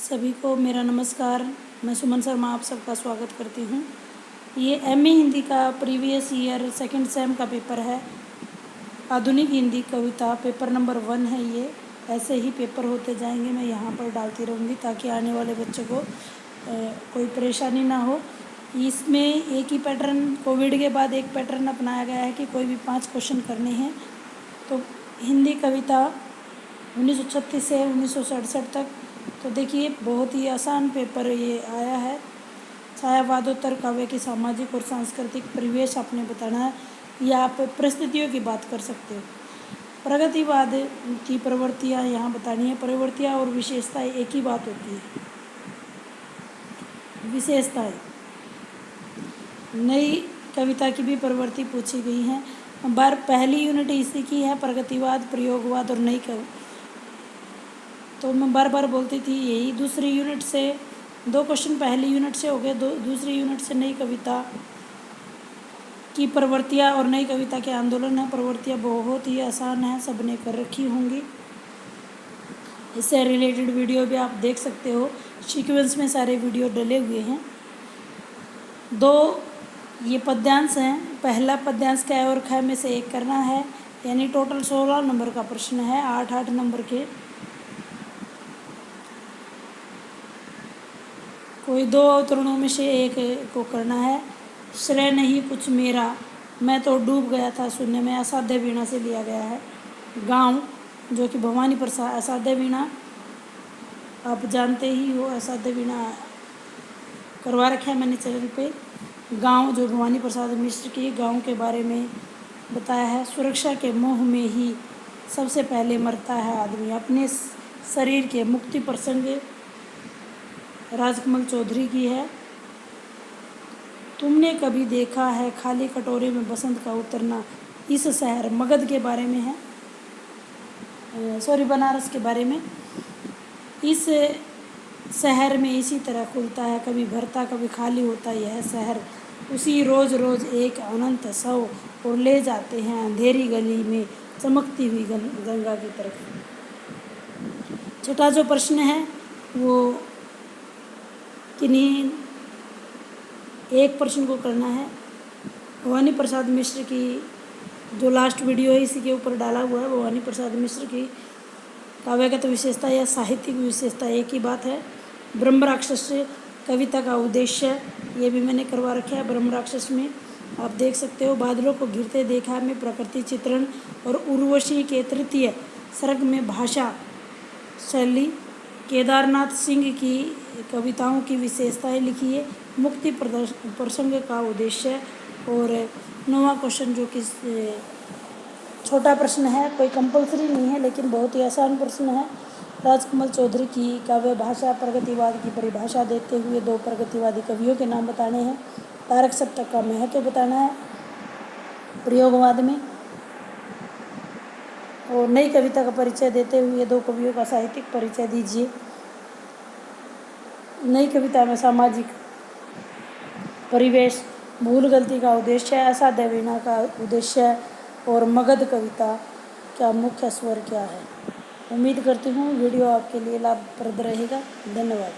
सभी को मेरा नमस्कार। मैं सुमन शर्मा आप सबका स्वागत करती हूँ। ये एमए हिंदी का प्रीवियस ईयर सेकंड सेम का पेपर है। आधुनिक हिंदी कविता पेपर नंबर 1 है ये। ऐसे ही पेपर होते जाएंगे, मैं यहाँ पर डालती रहूँगी ताकि आने वाले बच्चों को कोई परेशानी ना हो। इसमें एक ही पैटर्न, कोविड के बाद एक पैटर्न अपनाया गया है कि कोई भी 5 क्वेश्चन करने हैं। तो हिंदी कविता 1936 से 1967 तक। तो देखिए, बहुत ही आसान पेपर ये आया है। छायावादोत्तर काव्य की सामाजिक और सांस्कृतिक परिवेश आपने बताना है, या आप परिस्थितियों की बात कर सकते हो। प्रगतिवाद की प्रवृत्तियाँ यहाँ बतानी है। प्रवृत्तियाँ और विशेषताएं एक ही बात होती है। विशेषताएं, नई कविता की भी प्रवृत्ति पूछी गई है। पहली यूनिट इसी की है, प्रगतिवाद, प्रयोगवाद और नई कविता। तो मैं बार बार बोलती थी यही। दूसरी यूनिट से 2 क्वेश्चन पहली यूनिट से हो गए, दूसरी यूनिट से नई कविता की प्रवृत्तियाँ और नई कविता के आंदोलन है। प्रवृत्तियाँ बहुत ही आसान है, सबने कर रखी होंगी। इससे रिलेटेड वीडियो भी आप देख सकते हो, सीक्वेंस में सारे वीडियो डले हुए हैं। 2 ये पद्यांश हैं। पहला पद्यांश क और ख में से एक करना है, यानी टोटल 16 नंबर का प्रश्न है। 8 नंबर के कोई 2 अवतरणों में से एक को करना है। श्रेय नहीं कुछ मेरा, मैं तो डूब गया था शून्य में, असाध्य वीणा से लिया गया है। गाँव, जो कि भवानी प्रसाद, असाध्य वीणा आप जानते ही हो, असाध्य वीणा करवा रखा है मैंने चैनल पे। गाँव, जो भवानी प्रसाद मिश्र की गाँव के बारे में बताया है। सुरक्षा के मोह में ही सबसे पहले मरता है आदमी, अपने शरीर के मुक्ति प्रसंग राजकमल चौधरी की है। तुमने कभी देखा है खाली कटोरे में बसंत का उतरना, इस शहर मगध के बारे में है, बनारस के बारे में। इस शहर में इसी तरह खुलता है, कभी भरता कभी खाली होता यह शहर, उसी रोज़ रोज़ एक अनंत सौ और ले जाते हैं अंधेरी गली में चमकती हुई गंगा की तरफ। छठा जो प्रश्न है वो किन्हीं एक प्रश्न को करना है। भवानी प्रसाद मिश्र की जो लास्ट वीडियो है इसी के ऊपर डाला हुआ है। भवानी प्रसाद मिश्र की काव्यगत विशेषता या साहित्यिक विशेषता एक ही बात है। ब्रह्म राक्षस कविता का उद्देश्य ये भी मैंने करवा रखा है। ब्रह्म राक्षस में आप देख सकते हो, बादलों को घिरते देखा में प्रकृति चित्रण और उर्वशी के तृतीय सर्ग में भाषा शैली। केदारनाथ सिंह की कविताओं की विशेषताएं लिखिए। मुक्ति प्रसंग का उद्देश्य। और 9वां क्वेश्चन जो कि छोटा प्रश्न है, कोई कंपलसरी नहीं है लेकिन बहुत ही आसान प्रश्न है। राजकमल चौधरी की काव्य भाषा प्रगतिवाद की परिभाषा देते हुए 2 प्रगतिवादी कवियों के नाम बताने हैं। तारक सप्तक का महत्व बताना है प्रयोगवाद में। और नई कविता का परिचय देते हुए 2 कवियों का साहित्यिक परिचय दीजिए। नई कविता में सामाजिक परिवेश, भूल गलती का उद्देश्य, असाध्य वीणा का उद्देश्य और मगध कविता का मुख्य स्वर क्या है। उम्मीद करती हूँ वीडियो आपके लिए लाभप्रद रहेगा। धन्यवाद।